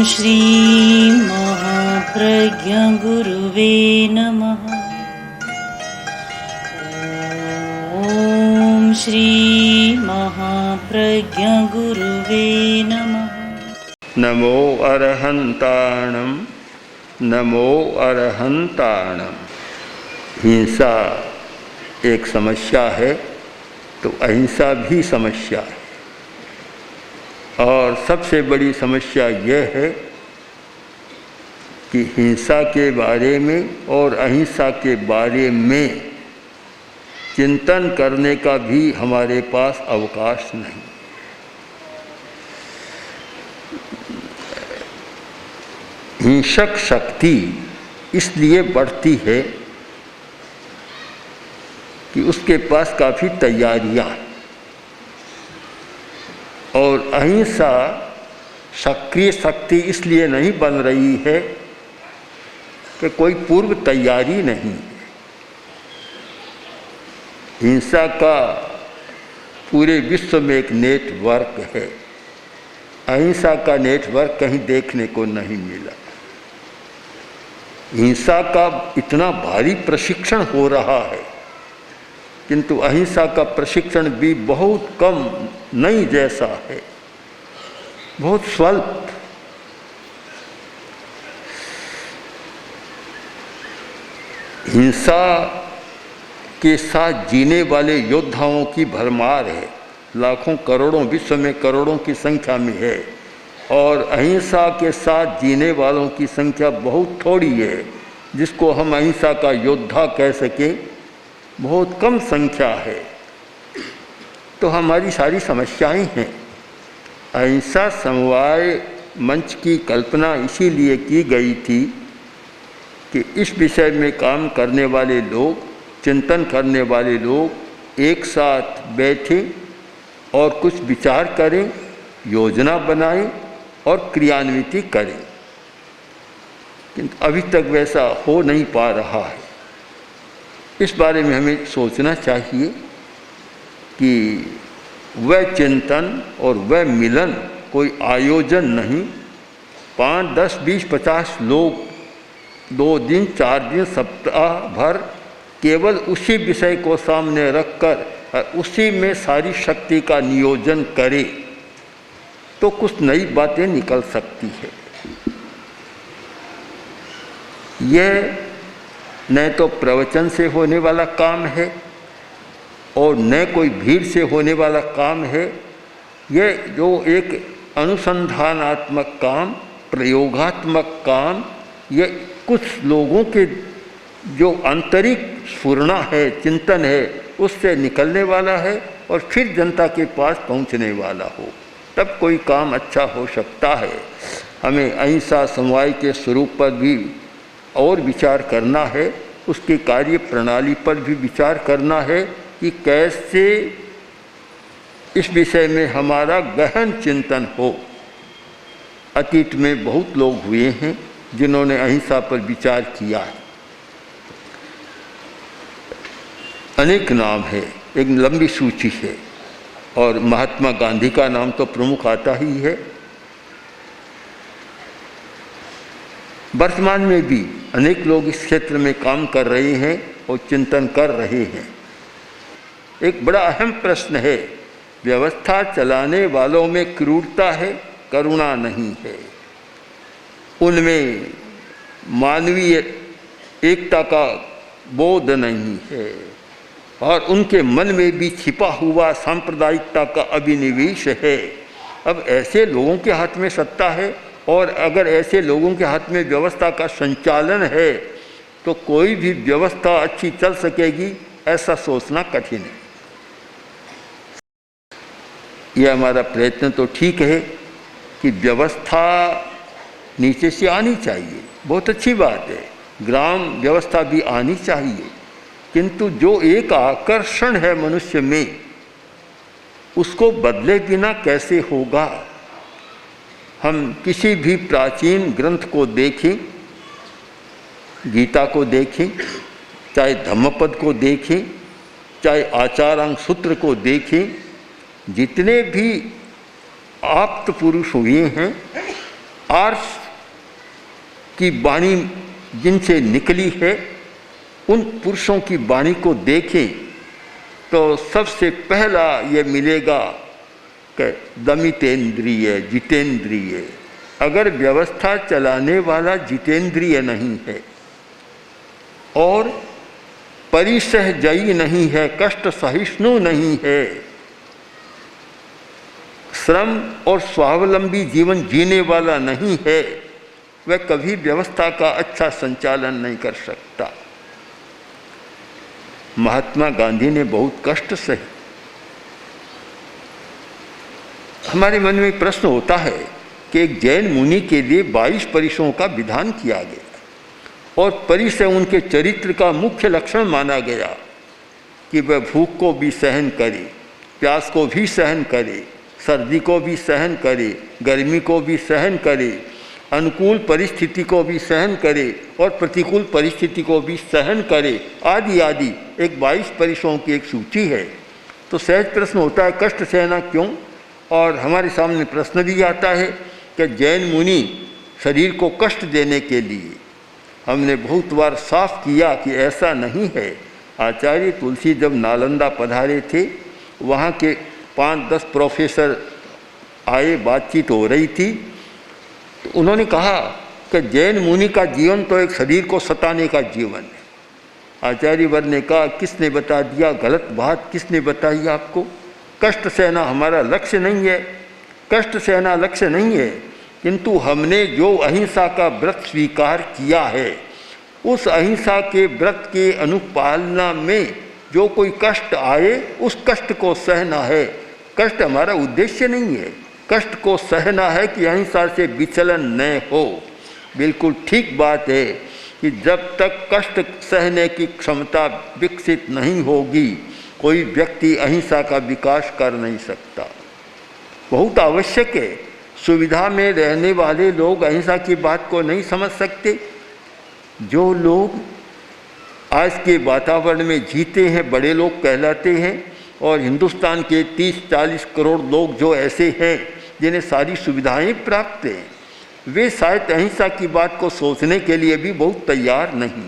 श्री महाप्रज्ञ गुरुवे नमः। ओम श्री महाप्रज्ञ गुरुवे नमः। नमो अरहंताणम, नमो अरहंताणम। हिंसा एक समस्या है तो अहिंसा भी समस्या है। और सबसे बड़ी समस्या यह है कि हिंसा के बारे में और अहिंसा के बारे में चिंतन करने का भी हमारे पास अवकाश नहीं। हिंसक शक्ति इसलिए बढ़ती है कि उसके पास काफ़ी तैयारियां हैं, और अहिंसा सक्रिय शक्ति इसलिए नहीं बन रही है कि कोई पूर्व तैयारी नहीं। हिंसा का पूरे विश्व में एक नेटवर्क है, अहिंसा का नेटवर्क कहीं देखने को नहीं मिला। हिंसा का इतना भारी प्रशिक्षण हो रहा है, किंतु अहिंसा का प्रशिक्षण भी बहुत कम, नहीं जैसा है, बहुत स्वल्प। हिंसा के साथ जीने वाले योद्धाओं की भरमार है, लाखों करोड़ों, विश्व में करोड़ों की संख्या में है, और अहिंसा के साथ जीने वालों की संख्या बहुत थोड़ी है, जिसको हम अहिंसा का योद्धा कह सकें, बहुत कम संख्या है। तो हमारी सारी समस्याएं हैं। अहिंसा समवाय मंच की कल्पना इसीलिए की गई थी कि इस विषय में काम करने वाले लोग, चिंतन करने वाले लोग एक साथ बैठें और कुछ विचार करें, योजना बनाएं और क्रियान्वित करें। किंतु अभी तक वैसा हो नहीं पा रहा है। इस बारे में हमें सोचना चाहिए कि वह चिंतन और वह मिलन कोई आयोजन नहीं, 5, 10, 20, 50 लोग 2 दिन, 4 दिन, सप्ताह भर केवल उसी विषय को सामने रखकर उसी में सारी शक्ति का नियोजन करे तो कुछ नई बातें निकल सकती है। यह न तो प्रवचन से होने वाला काम है और न कोई भीड़ से होने वाला काम है। यह जो एक अनुसंधानात्मक काम, प्रयोगात्मक काम, यह कुछ लोगों के जो आंतरिक स्फुरना है, चिंतन है, उससे निकलने वाला है और फिर जनता के पास पहुंचने वाला हो, तब कोई काम अच्छा हो सकता है। हमें अहिंसा समवाय के स्वरूप पर भी और विचार करना है, उसकी कार्य प्रणाली पर भी विचार करना है कि कैसे इस विषय में हमारा गहन चिंतन हो। अतीत में बहुत लोग हुए हैं जिन्होंने अहिंसा पर विचार किया है। अनेक नाम है, एक लंबी सूची है, और महात्मा गांधी का नाम तो प्रमुख आता ही है। वर्तमान में भी अनेक लोग इस क्षेत्र में काम कर रहे हैं और चिंतन कर रहे हैं। एक बड़ा अहम प्रश्न है, व्यवस्था चलाने वालों में क्रूरता है, करुणा नहीं है, उनमें मानवीय एकता का बोध नहीं है, और उनके मन में भी छिपा हुआ सांप्रदायिकता का अभिनिवेश है। अब ऐसे लोगों के हाथ में सत्ता है, और अगर ऐसे लोगों के हाथ में व्यवस्था का संचालन है तो कोई भी व्यवस्था अच्छी चल सकेगी, ऐसा सोचना कठिन है। यह हमारा प्रयत्न तो ठीक है कि व्यवस्था नीचे से आनी चाहिए, बहुत अच्छी बात है, ग्राम व्यवस्था भी आनी चाहिए, किंतु जो एक आकर्षण है मनुष्य में, उसको बदले बिना कैसे होगा। हम किसी भी प्राचीन ग्रंथ को देखें, गीता को देखें, चाहे धम्मपद को देखें, चाहे आचारांग सूत्र को देखें, जितने भी आप्त पुरुष हुए हैं आर्ष की वाणी जिनसे निकली है उन पुरुषों की वाणी को देखें तो सबसे पहला ये मिलेगा कि दमितेंद्रिय, जितेंद्रिय। अगर व्यवस्था चलाने वाला जितेंद्रिय नहीं है और परिसहजयी नहीं है, कष्ट सहिष्णु नहीं है, श्रम और स्वावलंबी जीवन जीने वाला नहीं है, वह कभी व्यवस्था का अच्छा संचालन नहीं कर सकता। महात्मा गांधी ने बहुत कष्ट सहे। हमारे मन में प्रश्न होता है कि एक जैन मुनि के लिए 22 परिसों का विधान किया गया और परिसय उनके चरित्र का मुख्य लक्षण माना गया कि वह भूख को भी सहन करे, प्यास को भी सहन करे, सर्दी को भी सहन करे, गर्मी को भी सहन करे, अनुकूल परिस्थिति को भी सहन करे और प्रतिकूल परिस्थिति को भी सहन करे, आदि आदि। एक 22 परिसों की एक सूची है। तो सहज प्रश्न होता है कष्ट सहना क्यों? और हमारे सामने प्रश्न भी आता है कि जैन मुनि शरीर को कष्ट देने के लिए। हमने बहुत बार साफ किया कि ऐसा नहीं है। आचार्य तुलसी जब नालंदा पधारे थे, वहाँ के 5-10 प्रोफेसर आए, बातचीत हो रही थी, तो उन्होंने कहा कि जैन मुनि का जीवन तो एक शरीर को सताने का जीवन है। आचार्य वर ने कहा किसने बता दिया, गलत बात किसने बताई आपको? कष्ट सहना हमारा लक्ष्य नहीं है, कष्ट सहना लक्ष्य नहीं है, किंतु हमने जो अहिंसा का व्रत स्वीकार किया है उस अहिंसा के व्रत के अनुपालना में जो कोई कष्ट आए उस कष्ट को सहना है। कष्ट हमारा उद्देश्य नहीं है, कष्ट को सहना है कि अहिंसा से विचलन न हो। बिल्कुल ठीक बात है कि जब तक कष्ट सहने की क्षमता विकसित नहीं होगी कोई व्यक्ति अहिंसा का विकास कर नहीं सकता। बहुत आवश्यक है। सुविधा में रहने वाले लोग अहिंसा की बात को नहीं समझ सकते। जो लोग आज के वातावरण में जीते हैं बड़े लोग कहलाते हैं, और हिंदुस्तान के 30-40 करोड़ लोग जो ऐसे हैं जिन्हें सारी सुविधाएं प्राप्त हैं, वे शायद अहिंसा की बात को सोचने के लिए भी बहुत तैयार नहीं।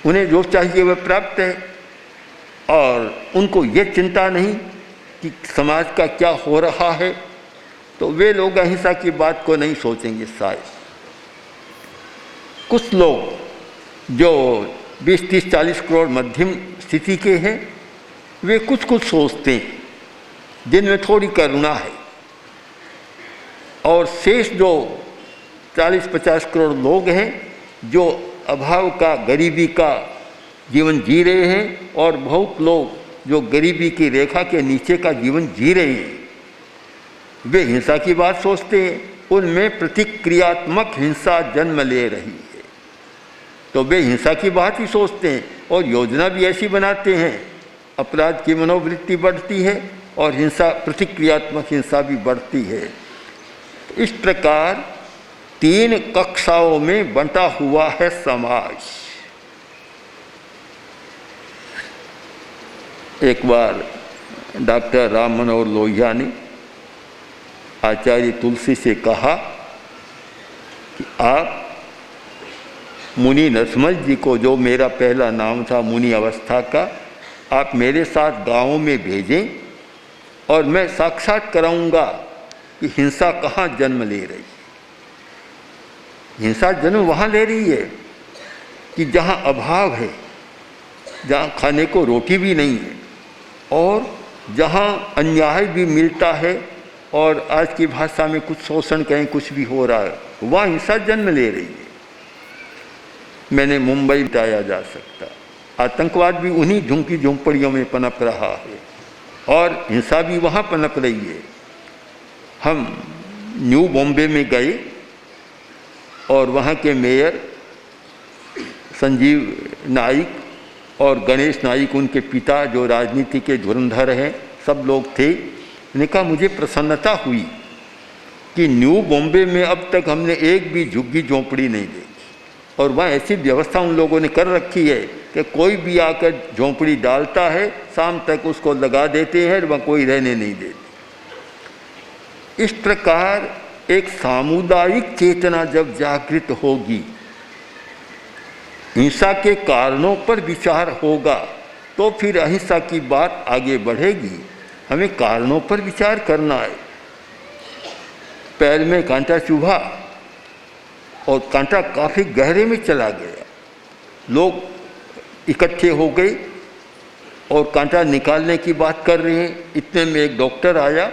उन्हें जो चाहिए वह प्राप्त है और उनको ये चिंता नहीं कि समाज का क्या हो रहा है, तो वे लोग अहिंसा की बात को नहीं सोचेंगे। शायद कुछ लोग जो 20-30-40 करोड़ मध्यम स्थिति के हैं, वे कुछ कुछ सोचते हैं जिनमें थोड़ी करुणा है, और शेष जो 40-50 करोड़ लोग हैं जो अभाव का, गरीबी का जीवन जी रहे हैं, और बहुत लोग जो गरीबी की रेखा के नीचे का जीवन जी रहे हैं, वे हिंसा की बात सोचते हैं। उनमें प्रतिक्रियात्मक हिंसा जन्म ले रही है, तो वे हिंसा की बात ही सोचते हैं और योजना भी ऐसी बनाते हैं। अपराध की मनोवृत्ति बढ़ती है और हिंसा, प्रतिक्रियात्मक हिंसा भी बढ़ती है। इस प्रकार 3 कक्षाओं में बंटा हुआ है समाज। एक बार डॉक्टर राम मनोहर लोहिया ने आचार्य तुलसी से कहा कि आप मुनि नरसिम्हा जी को, जो मेरा पहला नाम था मुनि अवस्था का, आप मेरे साथ गाँव में भेजें और मैं साक्षात कराऊंगा कि हिंसा कहाँ जन्म ले रही है। हिंसा जन्म वहाँ ले रही है कि जहाँ अभाव है, जहाँ खाने को रोटी भी नहीं है, और जहाँ अन्याय भी मिलता है, और आज की भाषा में कुछ शोषण कहीं कुछ भी हो रहा है, वहाँ हिंसा जन्म ले रही है। मैंने मुंबई बताया जा सकता, आतंकवाद भी उन्हीं झुंगी झोंपड़ियों में पनप रहा है और हिंसा भी वहाँ पनप रही है। हम न्यू बॉम्बे में गए और वहाँ के मेयर संजीव नाइक और गणेश नाइक, उनके पिता जो राजनीति के धुरंधर हैं, सब लोग थे। मैंने कहा मुझे प्रसन्नता हुई कि न्यू बॉम्बे में अब तक हमने एक भी झुग्गी झोंपड़ी नहीं देखी, और वहाँ ऐसी व्यवस्था उन लोगों ने कर रखी है कि कोई भी आकर झोंपड़ी डालता है, शाम तक उसको लगा देते हैं, वहाँ कोई रहने नहीं देते। इस प्रकार एक सामुदायिक चेतना जब जागृत होगी, हिंसा के कारणों पर विचार होगा, तो फिर अहिंसा की बात आगे बढ़ेगी। हमें कारणों पर विचार करना है। पैर में कांटा चुभा और कांटा काफ़ी गहरे में चला गया, लोग इकट्ठे हो गए और कांटा निकालने की बात कर रहे हैं। इतने में एक डॉक्टर आया,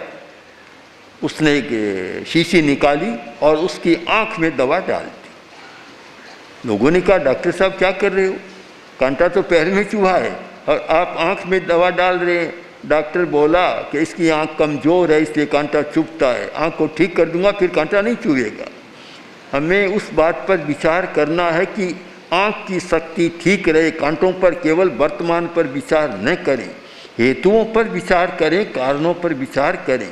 उसने एक शीशी निकाली और उसकी आंख में दवा डाल दी। लोगों ने कहा, डॉक्टर साहब क्या कर रहे हो, कांटा तो पैर में चुभा है और आप आंख में दवा डाल रहे हैं। डॉक्टर बोला कि इसकी आंख कमज़ोर है, इसलिए कांटा चुभता है, आंख को ठीक कर दूंगा फिर कांटा नहीं चुभेगा। हमें उस बात पर विचार करना है कि आँख की शक्ति ठीक रहे, कांटों पर केवल वर्तमान पर विचार न करें, हेतुओं पर विचार करें, कारणों पर विचार करें।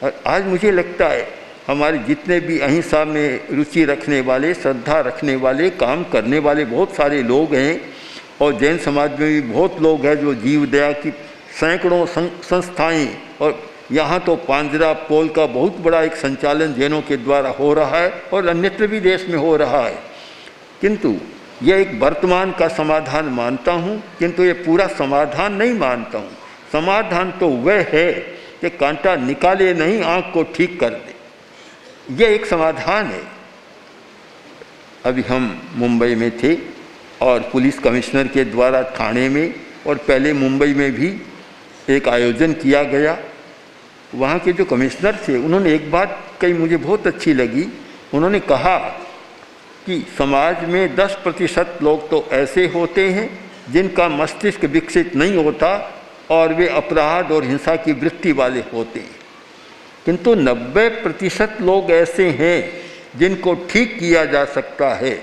और आज मुझे लगता है हमारे जितने भी अहिंसा में रुचि रखने वाले, श्रद्धा रखने वाले, काम करने वाले बहुत सारे लोग हैं, और जैन समाज में भी बहुत लोग हैं जो जीव दया की सैकड़ों संस्थाएँ, और यहाँ तो पांजरा पोल का बहुत बड़ा एक संचालन जैनों के द्वारा हो रहा है और अन्यत्र भी देश में हो रहा है। किंतु यह एक वर्तमान का समाधान मानता हूँ, किंतु ये पूरा समाधान नहीं मानता हूँ। समाधान तो वह है कि कांटा निकाले नहीं, आँख को ठीक कर दे, यह एक समाधान है। अभी हम मुंबई में थे और पुलिस कमिश्नर के द्वारा थाने में और पहले मुंबई में भी एक आयोजन किया गया। वहाँ के जो कमिश्नर थे उन्होंने एक बात कही, मुझे बहुत अच्छी लगी। उन्होंने कहा कि समाज में 10% लोग तो ऐसे होते हैं जिनका मस्तिष्क विकसित नहीं होता और वे अपराध और हिंसा की वृत्ति वाले होते हैं, किंतु 90% लोग ऐसे हैं जिनको ठीक किया जा सकता है।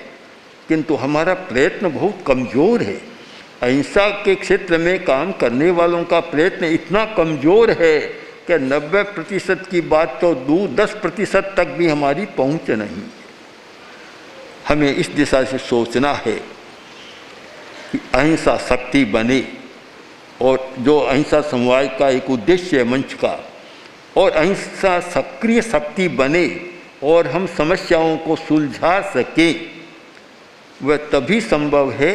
किंतु हमारा प्रयत्न बहुत कमज़ोर है। अहिंसा के क्षेत्र में काम करने वालों का प्रयत्न इतना कमज़ोर है कि 90% की बात तो दूर, 10% तक भी हमारी पहुंच नहीं। हमें इस दिशा से सोचना है कि अहिंसा शक्ति बने, और जो अहिंसा समवाय का एक उद्देश्य है मंच का, और अहिंसा सक्रिय शक्ति बने और हम समस्याओं को सुलझा सकें, वह तभी संभव है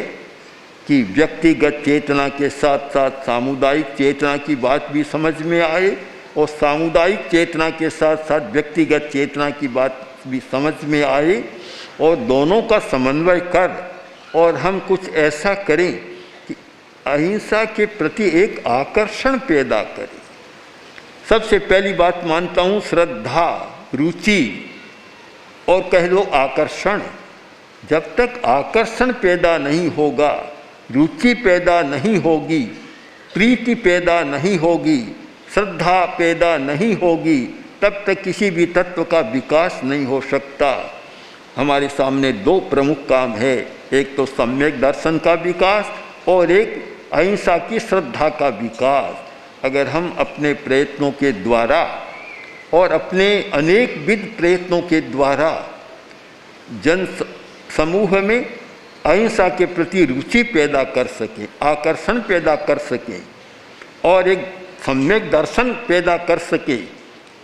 कि व्यक्तिगत चेतना के साथ साथ सामुदायिक चेतना की बात भी समझ में आए, और सामुदायिक चेतना के साथ साथ व्यक्तिगत चेतना की बात भी समझ में आए, और दोनों का समन्वय कर और हम कुछ ऐसा करें कि अहिंसा के प्रति एक आकर्षण पैदा करें। सबसे पहली बात मानता हूँ श्रद्धा, रुचि और कह लो आकर्षण। जब तक आकर्षण पैदा नहीं होगा, रुचि पैदा नहीं होगी, प्रीति पैदा नहीं होगी, श्रद्धा पैदा नहीं होगी, तब तक किसी भी तत्व का विकास नहीं हो सकता। हमारे सामने दो प्रमुख काम है, एक तो सम्यक दर्शन का विकास और एक अहिंसा की श्रद्धा का विकास। अगर हम अपने प्रयत्नों के द्वारा और अपने अनेक विध प्रयत्नों के द्वारा जन समूह में अहिंसा के प्रति रुचि पैदा कर सकें, आकर्षण पैदा कर सकें और एक सम्यक दर्शन पैदा कर सके।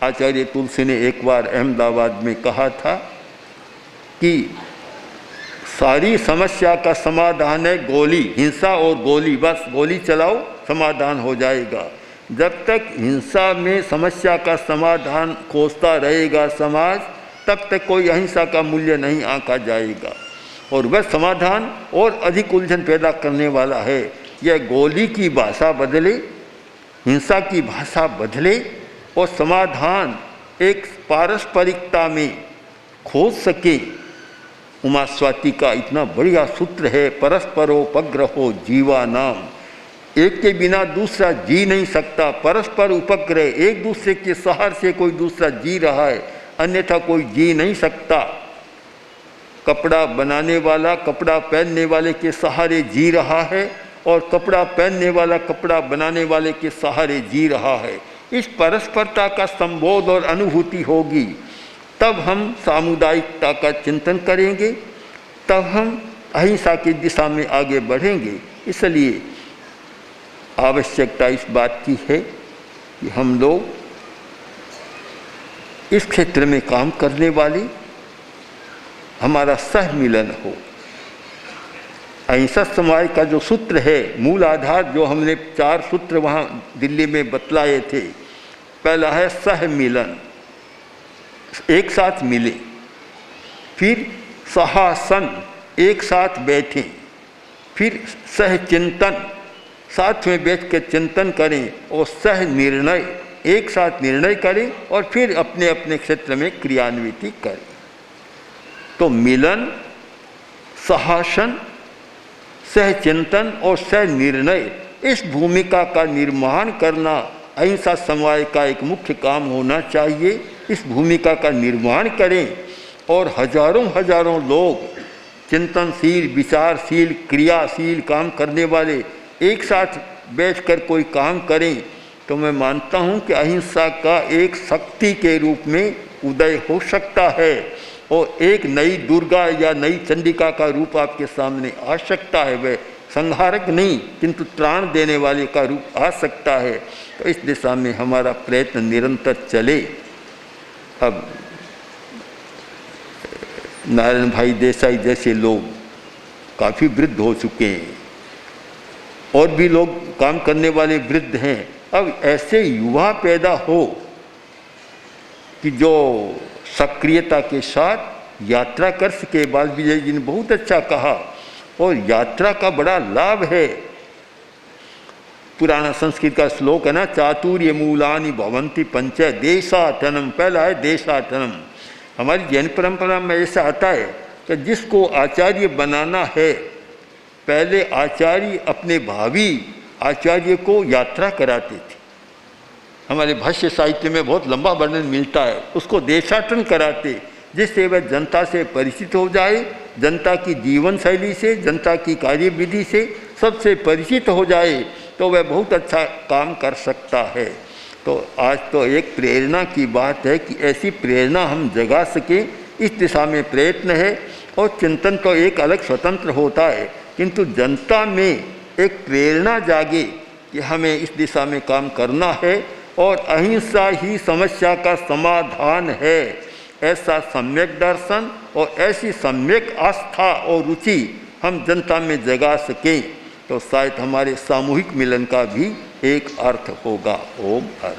आचार्य तुलसी ने एक बार अहमदाबाद में कहा था कि सारी समस्या का समाधान है गोली, हिंसा और गोली, बस गोली चलाओ समाधान हो जाएगा। जब तक हिंसा में समस्या का समाधान खोजता रहेगा समाज, तब तक कोई अहिंसा का मूल्य नहीं आंका जाएगा, और वह समाधान और अधिक उलझन पैदा करने वाला है। यह गोली की भाषा बदले, हिंसा की भाषा बदले और समाधान एक पारस्परिकता में खोज सके। उमा स्वाति का इतना बढ़िया सूत्र है, परस्परोपग्रहो जीवानाम। एक के बिना दूसरा जी नहीं सकता, परस्पर उपग्रह, एक दूसरे के सहारे से कोई दूसरा जी रहा है, अन्यथा कोई जी नहीं सकता। कपड़ा बनाने वाला कपड़ा पहनने वाले के सहारे जी रहा है और कपड़ा पहनने वाला कपड़ा बनाने वाले के सहारे जी रहा है। इस परस्परता का संबोध और अनुभूति होगी, तब हम सामुदायिकता का चिंतन करेंगे, तब हम अहिंसा की दिशा में आगे बढ़ेंगे। इसलिए आवश्यकता इस बात की है कि हम लोग इस क्षेत्र में काम करने वाली हमारा सह मिलन हो। अहिंसा समाज का जो सूत्र है, मूल आधार जो हमने 4 सूत्र वहाँ दिल्ली में बतलाए थे, पहला है सह मिलन, एक साथ मिले। फिर सहासन, एक साथ बैठें। फिर सह चिंतन, साथ में बैठ कर चिंतन करें। और सह निर्णय, एक साथ निर्णय करें और फिर अपने अपने क्षेत्र में क्रियान्वित करें। तो मिलन, सहासन, सह चिंतन और सह निर्णय, इस भूमिका का निर्माण करना अहिंसा समाज का एक मुख्य काम होना चाहिए। इस भूमिका का निर्माण करें और हजारों हजारों लोग, चिंतनशील, विचारशील, क्रियाशील काम करने वाले एक साथ बैठकर कोई काम करें, तो मैं मानता हूं कि अहिंसा का एक शक्ति के रूप में उदय हो सकता है और एक नई दुर्गा या नई चंडिका का रूप आपके सामने आ सकता है। वह संहारक नहीं किंतु त्राण देने वाले का रूप आ सकता है। तो इस दिशा में हमारा प्रयत्न निरंतर चले। अब नारायण भाई देसाई जैसे लोग काफ़ी वृद्ध हो चुके हैं और भी लोग काम करने वाले वृद्ध हैं। अब ऐसे युवा पैदा हो कि जो सक्रियता के साथ यात्रा कर सके। बाल विजय जी ने बहुत अच्छा कहा और यात्रा का बड़ा लाभ है। पुराना संस्कृत का श्लोक है ना, चातुर्य मूलानि भवन्ति पंच देशाटनम। पहला है देशाटनम। हमारी जैन परंपरा में ऐसा आता है कि जिसको आचार्य बनाना है, पहले आचार्य अपने भावी आचार्य को यात्रा कराते थे। हमारे भाष्य साहित्य में बहुत लंबा वर्णन मिलता है। उसको देशाटन कराते, जिससे वह जनता से परिचित हो जाए, जनता की जीवन शैली से, जनता की कार्यविधि से सबसे परिचित हो जाए, तो वह बहुत अच्छा काम कर सकता है। तो आज तो एक प्रेरणा की बात है कि ऐसी प्रेरणा हम जगा सकें, इस दिशा में प्रयत्न है। और चिंतन तो एक अलग स्वतंत्र होता है, किंतु जनता में एक प्रेरणा जागे कि हमें इस दिशा में काम करना है और अहिंसा ही समस्या का समाधान है, ऐसा सम्यक दर्शन और ऐसी सम्यक आस्था और रुचि हम जनता में जगा सकें, तो शायद हमारे सामूहिक मिलन का भी एक अर्थ होगा। ओम हर।